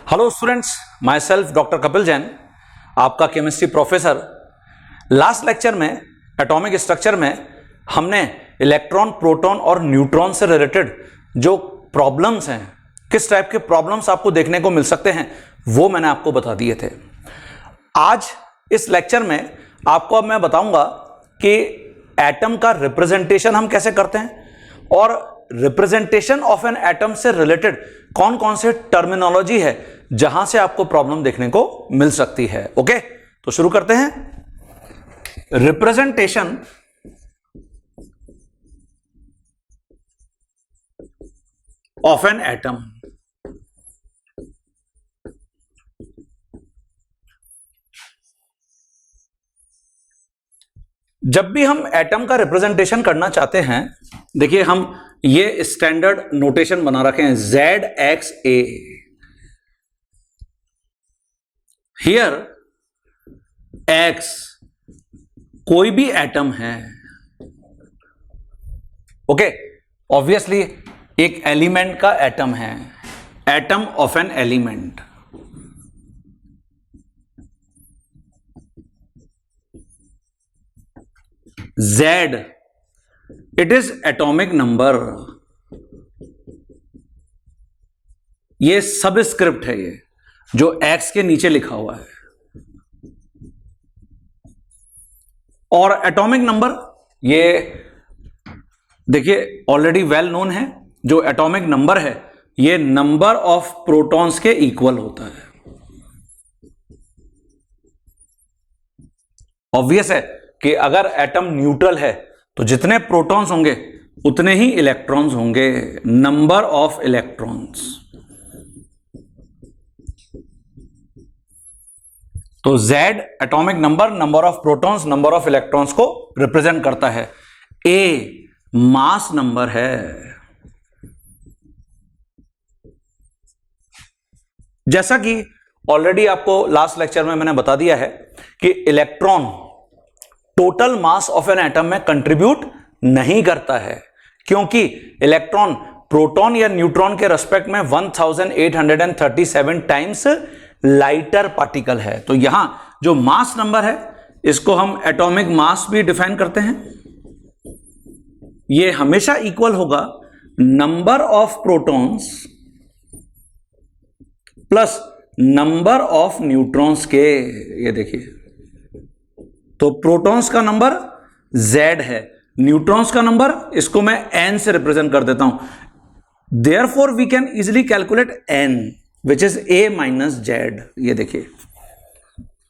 Hello students, my self doctor Kapil Jain, आपका chemistry professor. Last lecture में atomic structure में हमने इलेक्ट्रॉन, प्रोटॉन और न्यूट्रॉन से रिलेटेड जो प्रॉब्लम्स हैं, किस टाइप के प्रॉब्लम्स आपको देखने को मिल सकते हैं, वो मैंने आपको बता दिए थे। आज इस लेक्चर में आपको अब मैं बताऊंगा कि एटम का रिप्रेजेंटेशन हम कैसे करते हैं और रिप्रेजेंटेशन ऑफ एन एटम से रिलेटेड कौन कौन से टर्मिनोलॉजी है जहां से आपको प्रॉब्लम देखने को मिल सकती है। ओके, तो शुरू करते हैं। Representation of an atom. जब भी हम एटम का रिप्रेजेंटेशन करना चाहते हैं, देखिए हम ये स्टैंडर्ड नोटेशन बना रखे हैं ZXA। हियर X कोई भी एटम है। ओके, ऑब्वियसली एक एलिमेंट का एटम है, atom of an element. Z, it is atomic number. ये सबस्क्रिप्ट है, ये जो X के नीचे लिखा हुआ है। और एटॉमिक नंबर ये देखिए ऑलरेडी वेल नोन है। जो एटॉमिक नंबर है ये नंबर ऑफ प्रोटॉन्स के इक्वल होता है। ऑब्वियस है कि अगर एटम न्यूट्रल है तो जितने प्रोटॉन्स होंगे उतने ही इलेक्ट्रॉन्स होंगे, नंबर ऑफ इलेक्ट्रॉन्स। तो Z atomic number, number of protons, number of electrons को रिप्रेजेंट करता है। A मास नंबर है। जैसा कि ऑलरेडी आपको लास्ट लेक्चर में मैंने बता दिया है कि electron total mass of an atom में कंट्रीब्यूट नहीं करता है, क्योंकि इलेक्ट्रॉन प्रोटॉन या न्यूट्रॉन के रेस्पेक्ट में 1837 टाइम्स लाइटर पार्टिकल है। तो यहां जो मास नंबर है इसको हम एटॉमिक मास भी डिफाइन करते हैं। ये हमेशा इक्वल होगा number of protons plus number of neutrons के। ये देखिए, तो प्रोटॉन्स का नंबर Z है, न्यूट्रॉन्स का नंबर इसको मैं N से रिप्रेजेंट कर देता हूं। Therefore we can easily calculate N which is A minus Z। ये देखिए,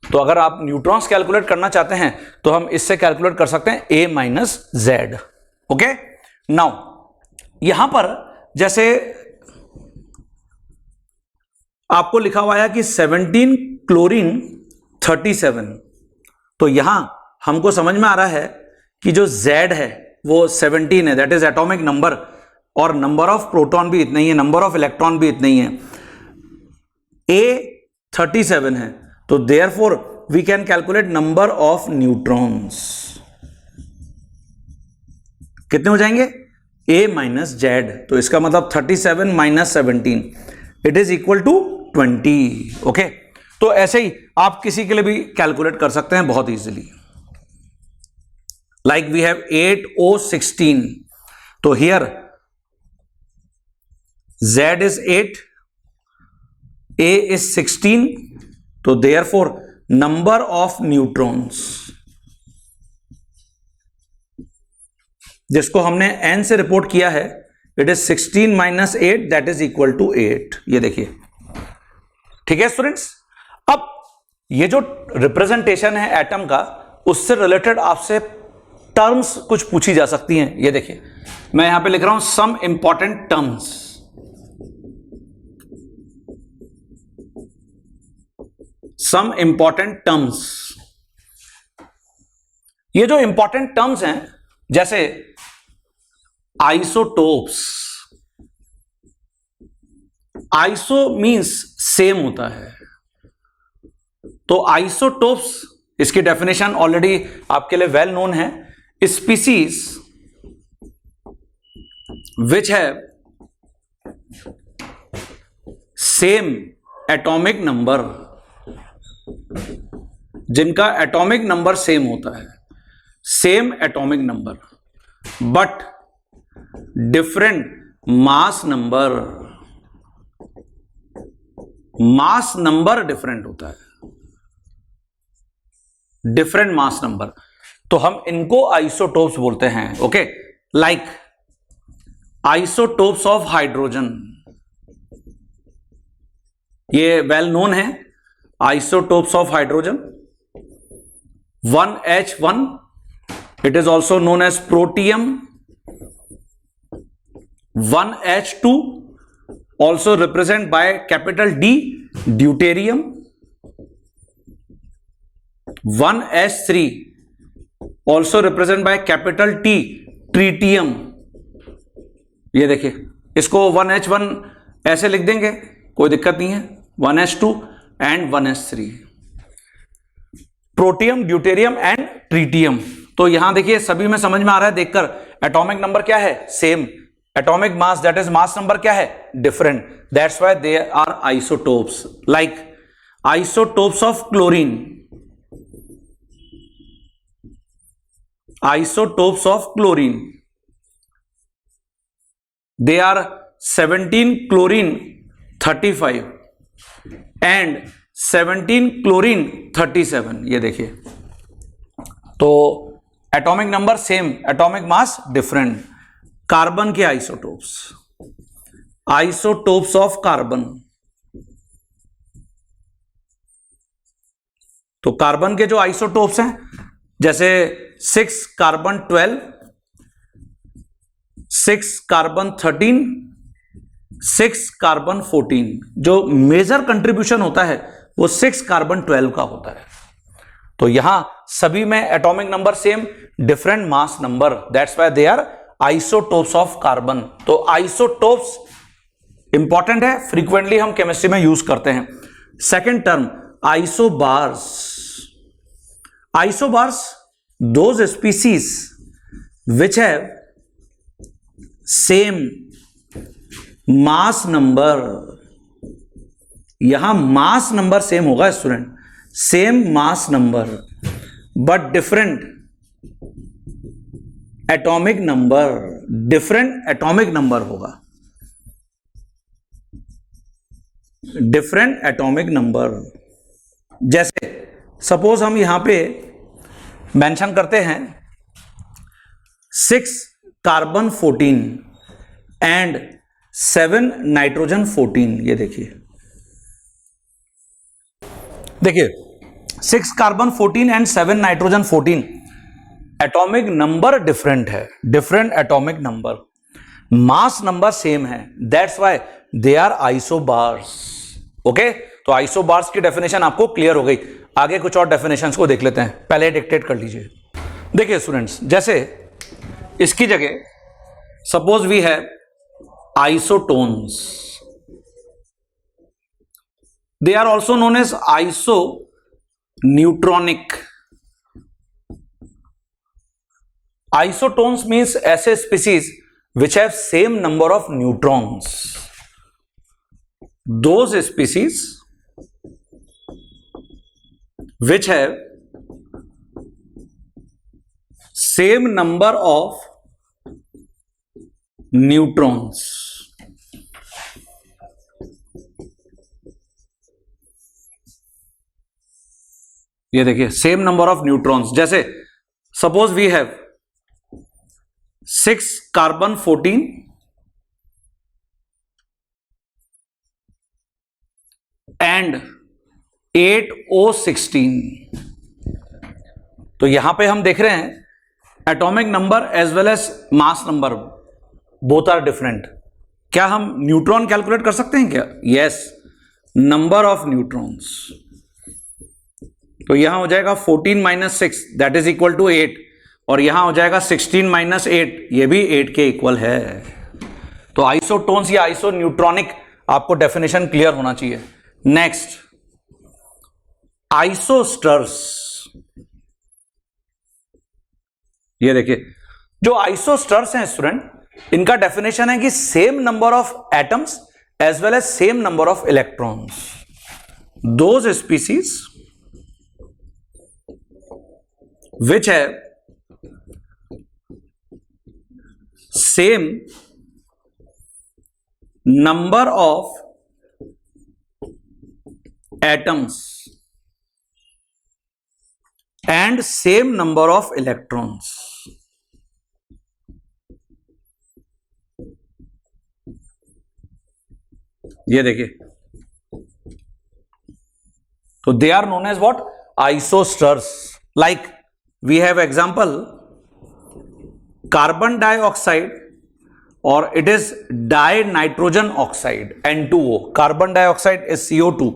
तो अगर आप न्यूट्रॉन्स कैलकुलेट करना चाहते हैं तो हम इससे कैलकुलेट कर सकते हैं A minus Z। Okay, now यहां पर जैसे आपको लिखा हुआ है कि 17 क्लोरीन 37, तो यहां हमको समझ में आ रहा है कि जो Z है वो 17 है, दैट इज एटॉमिक नंबर, और नंबर ऑफ प्रोटॉन भी इतना ही है, नंबर ऑफ इलेक्ट्रॉन भी इतना ही है। A 37 है, तो therefore we can calculate number of neutrons. कितने हो जाएंगे? A minus Z। तो इसका मतलब 37 minus 17 it is equal to 20। Okay, तो ऐसे ही आप किसी के लिए भी कैलकुलेट कर सकते हैं बहुत easily. Like we have 8O16, तो here Z is 8, A is 16, तो देयरफॉर नंबर ऑफ न्यूट्रॉन्स जिसको हमने N से रिपोर्ट किया है, it is 16 minus 8 that is equal to 8। ये देखिए, ठीक है स्टूडेंट्स। अब ये जो रिप्रेजेंटेशन है एटम का, उससे रिलेटेड आपसे टर्म्स कुछ पूछी जा सकती हैं। ये देखिए, मैं यहां पे लिख रहा हूं some important terms. Some important terms, ये जो इंपॉर्टेंट टर्म्स हैं जैसे आइसोटोप्स। आइसो मींस सेम होता है, तो आइसोटोप्स इसकी डेफिनेशन ऑलरेडी आपके लिए वेल नोन है। Species which have same atomic number, जिनका एटॉमिक नंबर सेम होता है, same atomic number but different mass number, mass number different होता है, डिफरेंट मास नंबर, तो हम इनको आइसोटोप्स बोलते हैं। Okay, like isotopes of hydrogen, ये वेल नोन है, isotopes of hydrogen 1H1, it is also known as protium, 1H2 also represent by capital D, deuterium, 1S3 also represent by capital T, tritium। ये देखिए, इसको 1H1 ऐसे लिख देंगे, कोई दिक्कत नहीं है, 1H2 and 1S3, protium, deuterium and tritium. तो यहां देखिए सभी में समझ में आ रहा है देखकर, एटॉमिक नंबर क्या है, same, atomic mass that is mass number क्या है, different, that's why they are isotopes. Like isotopes of chlorine, isotopes of chlorine, they are 17 chlorine 35 and 17 chlorine 37। ये देखिए, तो atomic number same, atomic mass different. Carbon के isotopes, isotopes of carbon, तो carbon के जो isotopes हैं, जैसे 6 carbon 12, 6 carbon 13, 6 carbon 14, जो मेजर कंट्रीब्यूशन होता है वो 6 कार्बन 12 का होता है। तो यहां सभी में atomic number same, different mass number, that's why they are isotopes of carbon. तो आइसोटोप्स इंपॉर्टेंट है, फ्रीक्वेंटली हम केमिस्ट्री में यूज करते हैं। Second term isobars, isobars those species which have same mass number, यहां मास नंबर सेम होगा student, same mass number but different atomic number, different atomic number होगा, different atomic number. जैसे suppose हम यहां पे मेंशन करते हैं 6 कार्बन 14 एंड 7 नाइट्रोजन 14। ये देखिए, देखिए 6 carbon 14 and 7 nitrogen 14, atomic number different है, different atomic number, mass number same है, that's why they are isobars. Okay, तो आइसोबार्स की डेफिनेशन आपको क्लियर हो गई। आगे कुछ और डेफिनेशंस को देख लेते हैं, पहले डिक्टेट कर लीजिए। देखिए स्टूडेंट्स, जैसे इसकी जगह suppose we have isotones, they are also known as isoneutronic. Isotones means ऐसे species which have same number of neutrons. Those species which have same number of neutrons. ये देखिए, सेम नंबर ऑफ न्यूट्रॉन्स। जैसे suppose we have 6 carbon 14 and 8 O16। तो यहां पे हम देख रहे हैं atomic number as well as mass number both are different. क्या हम न्यूट्रॉन कैलकुलेट कर सकते हैं क्या? Yes, number of neutrons. तो यहां हो जाएगा 14 - 6 दैट इज इक्वल टू 8, और यहां हो जाएगा 16 - 8, ये भी 8 के इक्वल है। तो आइसोटोन्स या आइसो न्यूट्रॉनिक, आपको डेफिनेशन क्लियर होना चाहिए। नेक्स्ट, आइसोस्टर्स। ये देखिए, जो आइसोस्टर्स हैं स्टूडेंट, इनका डेफिनेशन है कि same number of atoms as well as same number of electrons. Those species which have same number of atoms and same number of electrons. ये देखिए, तो they are known as what? Isosters. Like we have example carbon dioxide, or it is dinitrogen oxide, N2O. Carbon dioxide is CO2.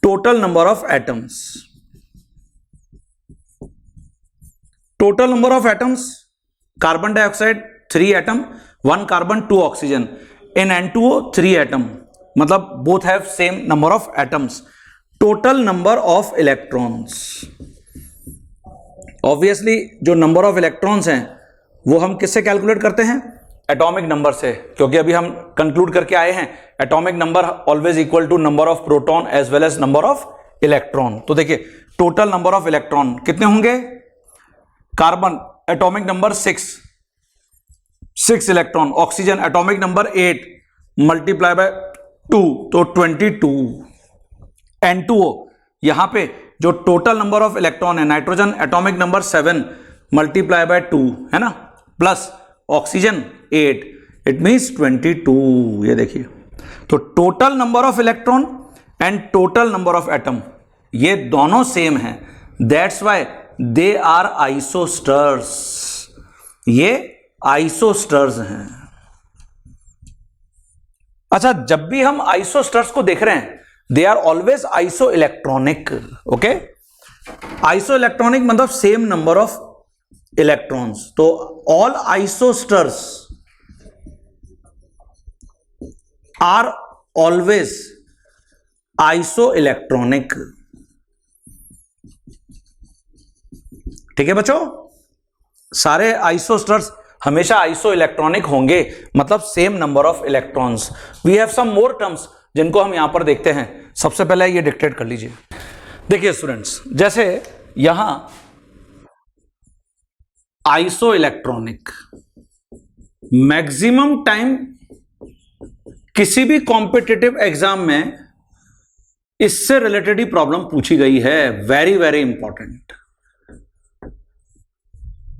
Total number of atoms. Total number of atoms, carbon dioxide 3 atom, 1 carbon 2 oxygen. In N2O 3 atom, मतलब both have same number of atoms. Total number of electrons. Obviously जो number of electrons हैं वो हम किससे calculate करते हैं? Atomic number से, क्योंकि अभी हम कंक्लूड करके आए हैं atomic number always equal to number of proton as well as number of electron. तो देखिए टोटल नंबर ऑफ इलेक्ट्रॉन कितने होंगे? Carbon atomic number 6 electron, oxygen atomic number 8 multiply by 2 तो 22. N2O यहां पे जो टोटल नंबर ऑफ इलेक्ट्रॉन है, nitrogen atomic number 7 multiply by 2 है ना, प्लस ऑक्सीजन 8, इट मींस 22. ये देखिए, तो total number of electron and total number of atom ये दोनों सेम हैं. That's why they are isosters. ये आइसोस्टर्स हैं. अच्छा, जब भी हम आइसोस्टर्स को देख रहे हैं they are always isoelectronic. Okay, isoelectronic मतलब सेम नंबर ऑफ इलेक्ट्रॉन्स. तो all isosters are always isoelectronic. ठीक है बच्चों, सारे आइसोस्टर्स हमेशा आइसो इलेक्ट्रॉनिक होंगे, मतलब same number of electrons. We have some more terms जिनको हम यहां पर देखते हैं. सबसे पहले ये डिक्टेट कर लीजिए. देखिए स्टूडेंट्स, जैसे यहां आइसो इलेक्ट्रॉनिक, मैक्सिमम टाइम किसी भी कॉम्पिटिटिव एग्जाम में इससे रिलेटेड ही प्रॉब्लम पूछी गई है. Very very important.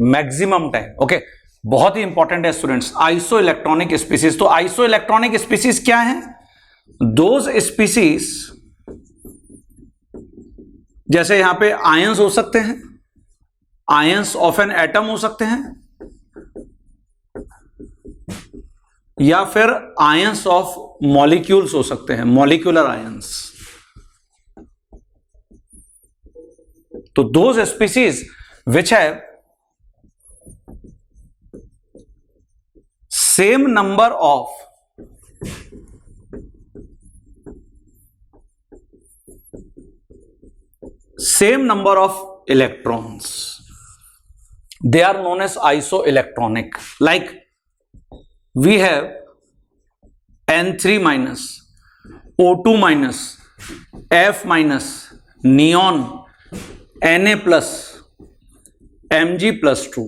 Maximum time, okay, बहुत ही इंपॉर्टेंट है स्टूडेंट्स. Iso electronic species. तो आइसो इलेक्ट्रॉनिक स्पीसीज क्या है? दोज स्पीसीज, जैसे यहां पे आयंस हो सकते हैं, आयंस ऑफ एन एटम हो सकते हैं, या फिर आयंस ऑफ मॉलिक्यूल्स हो सकते हैं, मॉलिक्यूलर आयंस. तो those species which have same number of electrons, they are known as isoelectronic. Like we have N3 minus, O2 minus, F minus, neon, Na plus, Mg plus 2.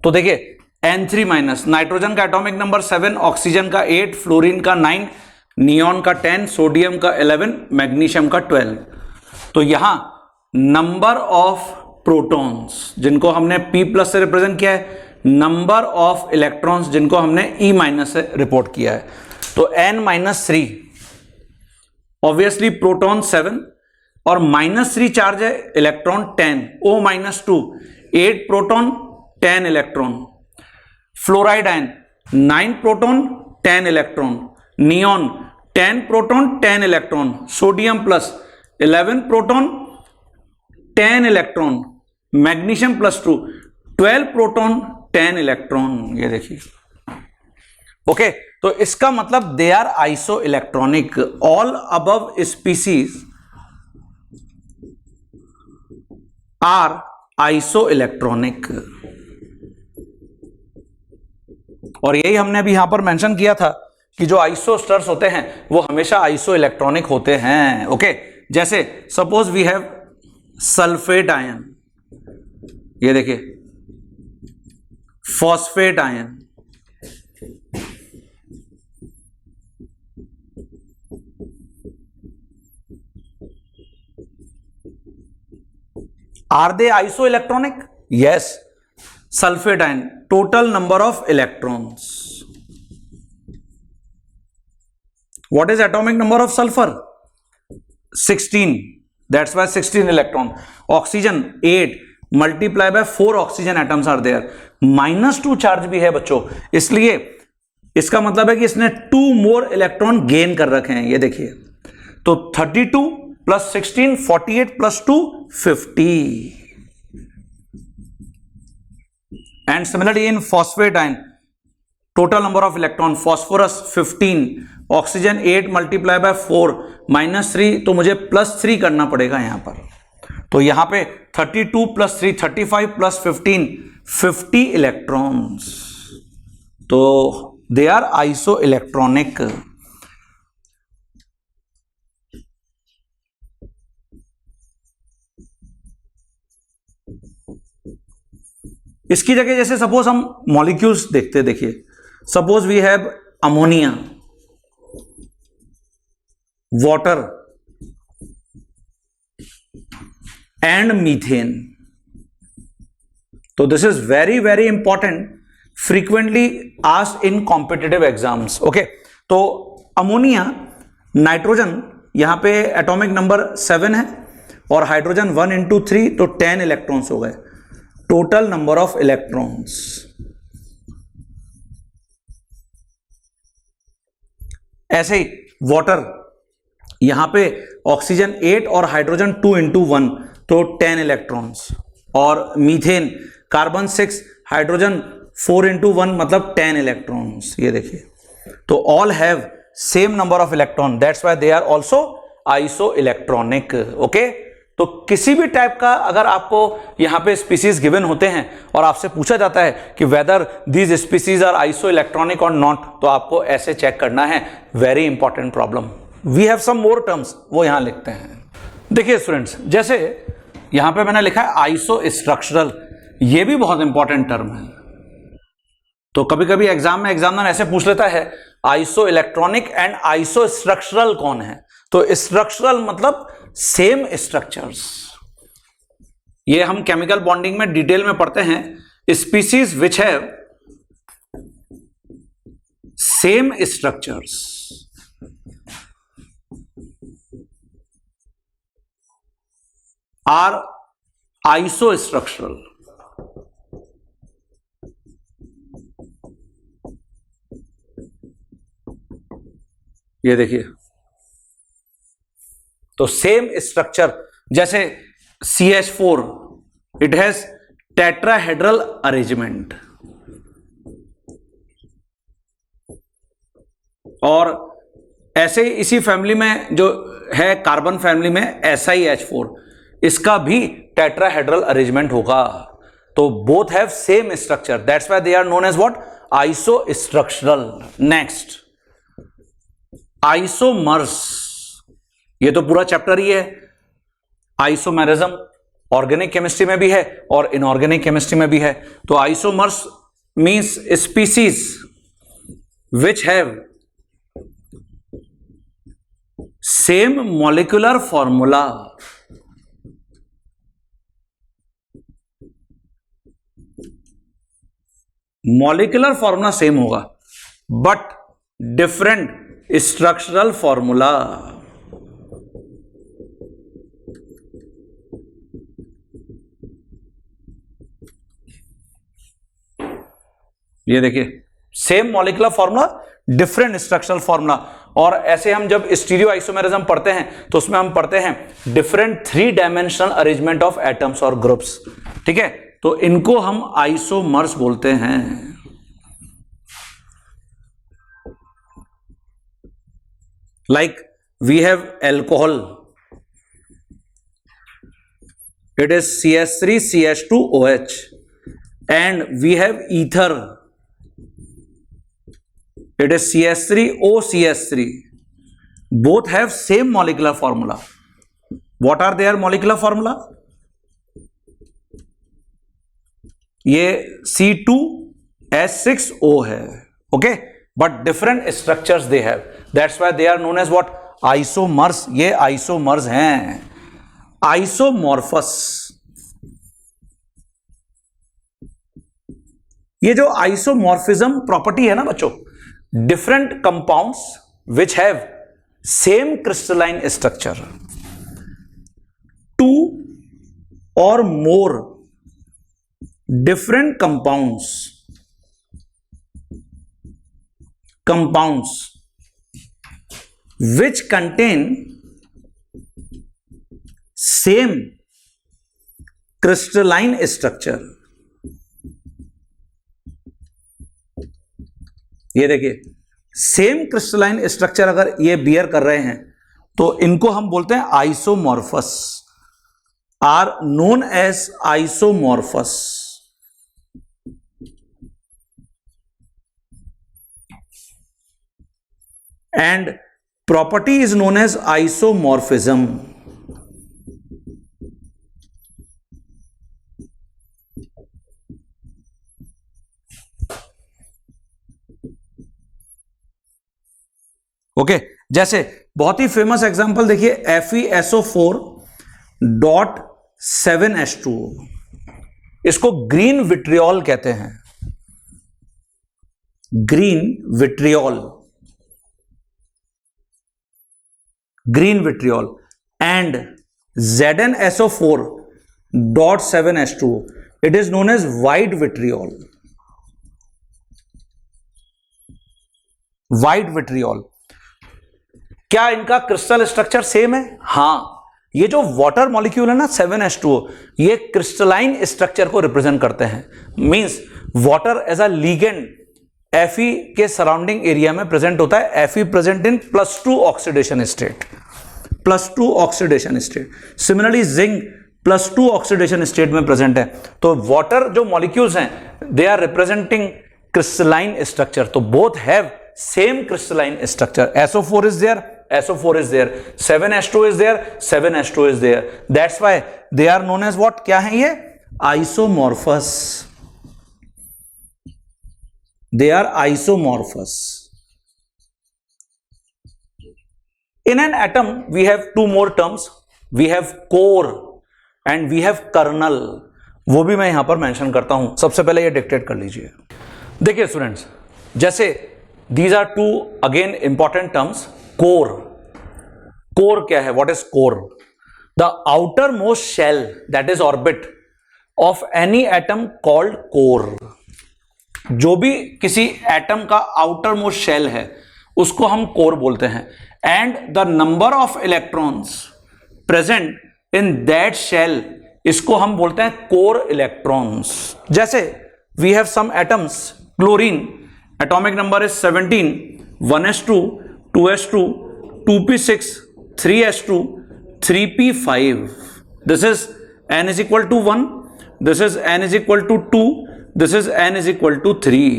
तो देखिए N3 minus, nitrogen का atomic number 7, oxygen का 8, fluorine का 9, neon का 10, sodium का 11, magnesium का 12. तो यहां नंबर ऑफ प्रोटॉन्स जिनको हमने P प्लस से रिप्रेजेंट किया है, नंबर ऑफ इलेक्ट्रॉन्स जिनको हमने E माइनस से रिपोर्ट किया है. तो N-3 ऑब्वियसली प्रोटॉन 7 और -3 चार्ज है, electron 10, O-2 8 proton 10 electron, fluoride ion 9 proton 10 electron, neon 10 proton 10 electron, sodium plus 11 proton 10 electron, magnesium plus 2 12 proton 10 electron. ये देखिए, ओके, तो इसका मतलब they are isoelectronic. All above species are isoelectronic. और यही हमने अभी यहां पर मेंशन किया था कि जो आइसोस्टर्स होते हैं वो हमेशा आइसो इलेक्ट्रॉनिक होते हैं। ओके, जैसे suppose we have sulphate ion, ये देखिए phosphate ion, are they isoelectronic? Yes, sulphate ion, total number of electrons. What is atomic number of sulfur? 16. That's why 16 electron. Oxygen 8 multiply by 4 oxygen atoms are there. -2 charge भी है बच्चों, इसलिए इसका मतलब है कि इसने 2 मोर इलेक्ट्रॉन गेन कर रखे हैं. ये देखिए, तो 32 plus 16 48 plus 2 50. And similarly in phosphate ion, total number of electron, phosphorus 15, oxygen 8 multiply bye 4 -3, तो मुझे +3 करना पड़ेगा यहां पर. तो यहां पे 32 प्लस 3 35 प्लस 15 50 इलेक्ट्रॉन्स. तो दे आर आइसो इलेक्ट्रॉनिक. इसकी जगह जैसे सपोज हम मॉलिक्यूल्स देखते, देखिए suppose we have ammonia, water and methane. तो this is very very important, frequently asked in competitive exams. Okay, तो अमोनिया, नाइट्रोजन यहां पे एटॉमिक नंबर 7 है और हाइड्रोजन 1 into 3, तो 10 इलेक्ट्रॉन्स हो गए. Total number of electrons. ऐसे ही वाटर, यहां पे ऑक्सीजन 8 और हाइड्रोजन 2 into 1, तो 10 इलेक्ट्रॉन्स. और मीथेन, कार्बन 6, हाइड्रोजन 4 into 1, मतलब 10 इलेक्ट्रॉन्स. ये देखिए, तो all have same number of electron, that's why they are also isoelectronic. Okay, तो किसी भी टाइप का अगर आपको यहां पे स्पीसीज गिवन होते हैं और आपसे पूछा जाता है कि whether these species are isoelectronic और नॉट, तो आपको ऐसे चेक करना है. Very important problem. We have some more terms, वो यहां लिखते हैं. देखिए स्टूडेंट्स, जैसे यहां पे मैंने लिखा है आइसो स्ट्रक्चरल, ये भी बहुत इंपॉर्टेंट टर्म है. तो कभी कभी एग्जाम में एग्जामिनर ऐसे पूछ लेता है iso electronic and iso structural कौन है. तो स्ट्रक्चरल मतलब सेम स्ट्रक्चर्स. ये हम केमिकल बॉन्डिंग में डिटेल में पढ़ते हैं. Species which have same structures are isostructural. ये देखिए, तो सेम स्ट्रक्चर, जैसे CH4, it has tetrahedral arrangement. और ऐसे इसी फैमिली में जो है कार्बन फैमिली में SiH4, इसका भी टेट्राहेड्रल अरेंजमेंट होगा. तो both have same structure, that's why they are known as what, isostructural. Next, isomers. ये तो पूरा चैप्टर ही है. आइसोमेरिज्म ऑर्गेनिक केमिस्ट्री में भी है और इनऑर्गेनिक केमिस्ट्री में भी है. तो isomers means species which have same molecular formula. Molecular formula same होगा बट डिफरेंट स्ट्रक्चरल फॉर्मूला. ये देखिए, same molecular formula, different structural formula. और ऐसे हम जब स्टीरियो आइसोमेरिज्म पढ़ते हैं तो उसमें हम पढ़ते हैं different 3 dimensional arrangement of atoms और ग्रुप्स. ठीक है, तो इनको हम आइसोमर्स बोलते हैं. Like we have alcohol, it is CH3 CH2OH, and we have ether, it is CH3OCH3. Both have same molecular formula. What are their molecular formula? ये C2H6O है, okay, but different structures they have. That's why they are known as what? Isomers. ये isomers हैं. Isomorphous. ये जो isomorphism property है ना बच्चों, different compounds which have same crystalline structure, two or more different compounds which contain same crystalline structure. ये देखिए, same crystalline structure अगर ये बियर कर रहे हैं तो इनको हम बोलते हैं isomorphous, are known as isomorphous. And property is known as isomorphism. Okay, जैसे बहुत ही फेमस एग्जांपल देखिए, FeSO4.7H2O. इसको ग्रीन विट्रियोल कहते हैं, green vitriol, green vitriol. And ZnSO4.7H2O, it is known as white vitriol. white vitriol. क्या इनका crystal structure same है? हां, ये जो वाटर मॉलिक्यूल है ना 7H2O, ये क्रिस्टलाइन स्ट्रक्चर को रिप्रेजेंट करते हैं. Means water as a ligand Fe के सराउंडिंग एरिया में प्रेजेंट होता है. Fe present in +2 oxidation state, +2 oxidation state. Similarly zinc +2 oxidation state में प्रेजेंट है. तो वाटर जो मॉलिक्यूल्स हैं they are representing crystalline structure. तो both have same crystalline structure. SO4 is there, SO4 is there, 7H2 is there, 7H2 is there. That's why they are known as what? क्या है ये? Isomorphous. They are isomorphous. In an atom, we have two more terms. We have core and we have kernel. वो भी मैं यहां पर mention करता हूं. सबसे पहले ये डिक्टेट कर लीजिए. देखिए स्टूडेंट्स, जैसे these are two again important terms. Core, core क्या है? What is core? The outermost shell that is orbit of any atom called core. जो भी किसी एटम का आउटर मोस्ट शेल है उसको हम कोर बोलते हैं. And the number of electrons present in that shell, इसको हम बोलते हैं कोर इलेक्ट्रॉन्स. जैसे we have some atoms, chlorine, atomic number is 17, 1s2, 2s2, 2p6, 3s2, 3p5. This is n is equal to 1, this is n is equal to 2, this is n is equal to 3.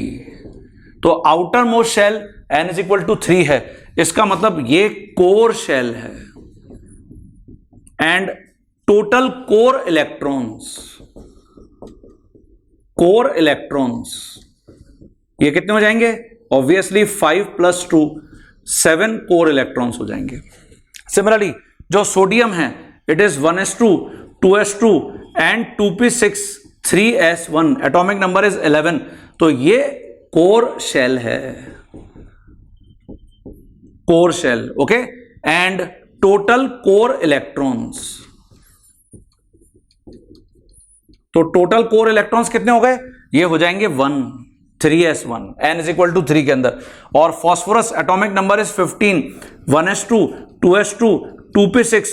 तो outermost shell n is equal to 3 है, इसका मतलब ये core shell है. And total core electrons, core electrons ये कितने हो जाएंगे? ऑब्वियसली 5 + 2, 7 कोर इलेक्ट्रॉन्स हो जाएंगे. सिमिलरली जो सोडियम है, it is 1s2, 2s2 and 2p6, 3s1. Atomic number is 11. तो ये कोर शेल है, core shell. Okay, and total core electrons, तो टोटल कोर इलेक्ट्रॉन्स कितने हो गए? ये हो जाएंगे 1, 3s1, n is equal to 3 के अंदर. और phosphorus atomic number is 15, 1s2, 2s2, 2p6,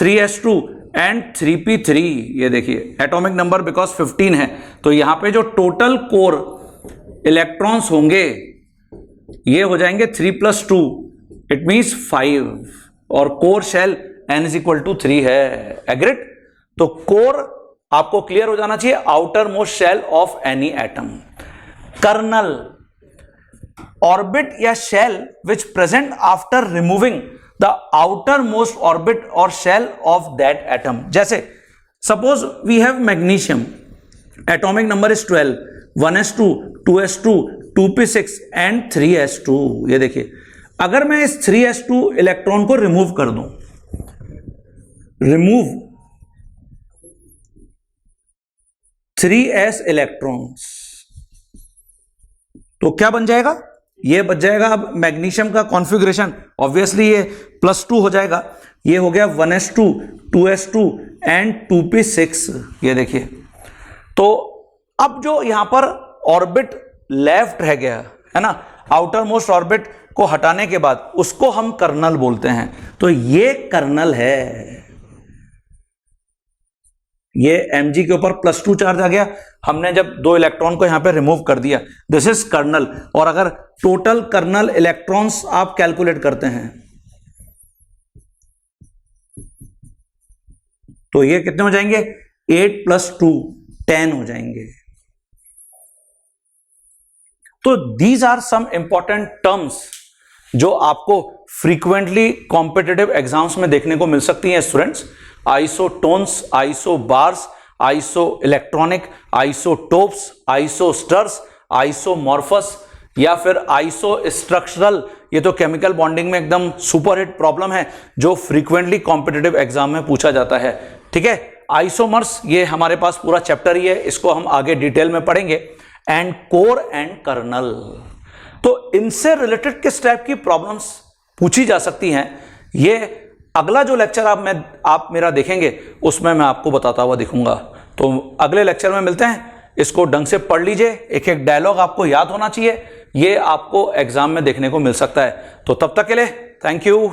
3s2 and 3p3. ये देखिए एटॉमिक नंबर बिकॉज 15 है, तो यहां पे जो टोटल कोर इलेक्ट्रॉन्स होंगे ये हो जाएंगे 3 + 2, इट मींस 5. और core shell n is equal to 3 है. एग्रीड? तो कोर आपको क्लियर हो जाना चाहिए, outermost shell of any atom. Kernel, orbit या shell which present after removing the outermost orbit or shell of that atom. जैसे suppose we have magnesium, atomic number is 12, 1s2, 2s2, 2p6 and 3s2। ये देखिए, अगर मैं इस 3s2 electron को remove कर दूं, रिमूव 3s इलेक्ट्रॉन्स, तो क्या बन जाएगा? ये बच जाएगा अब मैग्नीशियम का कॉन्फ़िगरेशन, ऑब्वियसली ये +2 हो जाएगा। ये हो गया 1s2, 2s2 एंड 2p6। ये देखिए, तो अब जो यहां पर ऑर्बिट लेफ्ट रह गया है ना, आउटर मोस्ट ऑर्बिट को हटाने के बाद उसको हम कर्नल बोलते हैं। तो ये कर्नल है, ये Mg के ऊपर +2 चार्ज आ गया, हमने जब 2 इलेक्ट्रॉन को यहां पे रिमूव कर दिया, दिस इज कर्नल। और अगर टोटल कर्नल इलेक्ट्रॉन्स आप कैलकुलेट करते हैं तो ये कितने हो जाएंगे? 8 + 2 10 हो जाएंगे। तो these are some important terms जो आपको फ्रीक्वेंटली कॉम्पिटिटिव एग्जाम्स में देखने को मिल सकती हैं students. Isotones, isobars, isoelectronic, isotopes, isosters, isomorphous या फिर आइसो स्ट्रक्चरल। ये तो केमिकल बॉन्डिंग में एकदम सुपर हिट प्रॉब्लम है जो फ्रीक्वेंटली कॉम्पिटिटिव एग्जाम में पूछा जाता है। ठीक है, आइसोमर्स ये हमारे पास पूरा चैप्टर ही है, इसको हम आगे डिटेल में पढ़ेंगे। एंड कोर एंड कर्नल, तो इनसे रिलेटेड किस टाइप की प्रॉब्लम्स पूछी जा सकती हैं, ये अगला जो लेक्चर आप मेरा देखेंगे उसमें मैं आपको बताता हुआ दिखूंगा। तो अगले लेक्चर में मिलते हैं, इसको ढंग से पढ़ लीजिए, एक एक डायलॉग आपको याद होना चाहिए, ये आपको एग्जाम में देखने को मिल सकता है। तो तब तक के लिए थैंक यू।